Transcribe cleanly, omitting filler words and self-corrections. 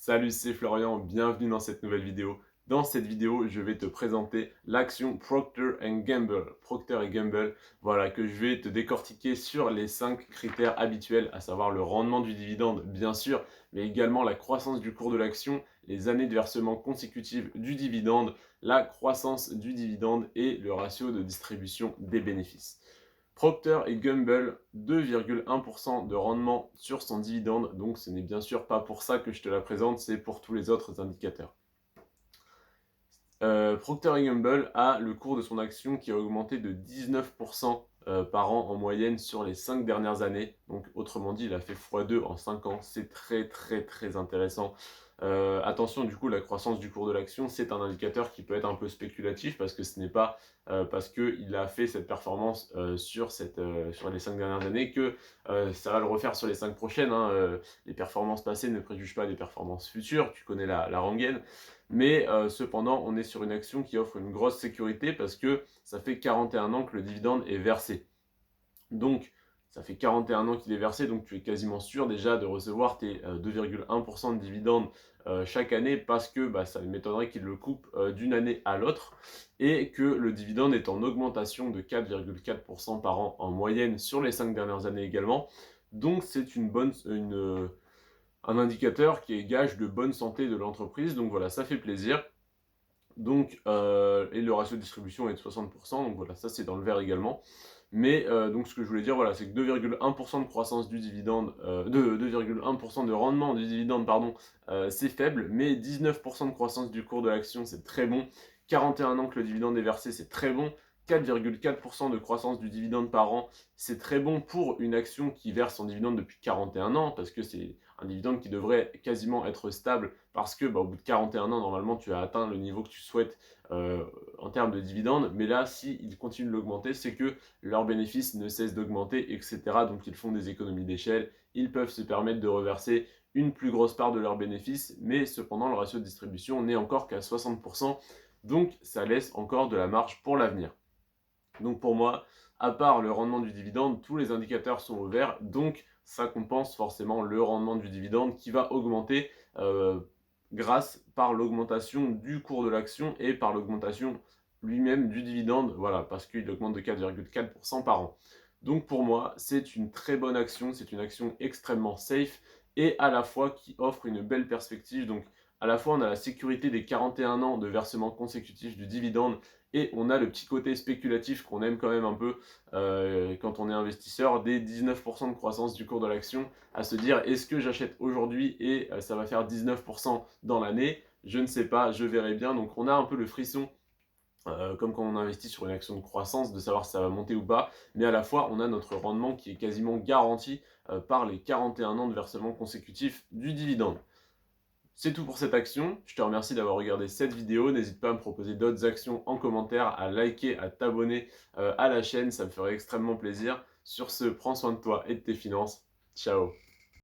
Salut, c'est Florian, bienvenue dans cette nouvelle vidéo. Dans cette vidéo, je vais te présenter l'action Procter Gamble. Procter Gamble, voilà, que je vais te décortiquer sur les 5 critères habituels, à savoir le rendement du dividende, bien sûr, mais également la croissance du cours de l'action, les années de versement consécutives du dividende, la croissance du dividende et le ratio de distribution des bénéfices. Procter Gamble, 2,1% de rendement sur son dividende, donc ce n'est bien sûr pas pour ça que je te la présente, c'est pour tous les autres indicateurs. Procter Gamble a le cours de son action qui a augmenté de 19% par an en moyenne sur les 5 dernières années. Donc autrement dit, il a fait x2 en 5 ans. C'est très intéressant. Attention, du coup, la croissance du cours de l'action, c'est un indicateur qui peut être un peu spéculatif parce que ce n'est pas parce qu'il a fait cette performance sur les 5 dernières années que ça va le refaire sur les 5 prochaines. Hein. Les performances passées ne préjugent pas des performances futures. Tu connais la rengaine. Mais cependant, on est sur une action qui offre une grosse sécurité parce que ça fait 41 ans que le dividende est versé. Donc, ça fait 41 ans qu'il est versé, donc tu es quasiment sûr déjà de recevoir tes 2,1% de dividendes chaque année parce que ça m'étonnerait qu'il le coupe d'une année à l'autre et que le dividende est en augmentation de 4,4% par an en moyenne sur les 5 dernières années également. Donc, c'est un indicateur qui est gage de bonne santé de l'entreprise. Donc voilà, ça fait plaisir. Donc, et le ratio de distribution est de 60%, donc voilà, ça c'est dans le vert également. Mais donc ce que je voulais dire, voilà, c'est que 2,1% de croissance du dividende, 2,1% de rendement du dividende, pardon, c'est faible, mais 19% de croissance du cours de l'action, c'est très bon. 41 ans que le dividende est versé, c'est très bon. 4,4% de croissance du dividende par an, c'est très bon pour une action qui verse son dividende depuis 41 ans, parce que c'est un dividende qui devrait quasiment être stable, parce que au bout de 41 ans, normalement, tu as atteint le niveau que tu souhaites en termes de dividende. Mais là, s'ils continuent de l'augmenter, c'est que leurs bénéfices ne cessent d'augmenter, etc. Donc ils font des économies d'échelle, ils peuvent se permettre de reverser une plus grosse part de leurs bénéfices, mais cependant, le ratio de distribution n'est encore qu'à 60%, donc ça laisse encore de la marge pour l'avenir. Donc pour moi, à part le rendement du dividende, tous les indicateurs sont au vert, donc ça compense forcément le rendement du dividende qui va augmenter par l'augmentation du cours de l'action et par l'augmentation lui-même du dividende, voilà, parce qu'il augmente de 4,4% par an. Donc pour moi, c'est une très bonne action, c'est une action extrêmement safe et à la fois qui offre une belle perspective. Donc à la fois on a la sécurité des 41 ans de versement consécutif du dividende et on a le petit côté spéculatif qu'on aime quand même un peu quand on est investisseur, des 19% de croissance du cours de l'action, à se dire est-ce que j'achète aujourd'hui et ça va faire 19% dans l'année? Je ne sais pas, je verrai bien. Donc on a un peu le frisson comme quand on investit sur une action de croissance, de savoir si ça va monter ou pas, mais à la fois on a notre rendement qui est quasiment garanti par les 41 ans de versement consécutif du dividende. C'est tout pour cette action, je te remercie d'avoir regardé cette vidéo, n'hésite pas à me proposer d'autres actions en commentaire, à liker, à t'abonner à la chaîne, ça me ferait extrêmement plaisir. Sur ce, prends soin de toi et de tes finances, ciao.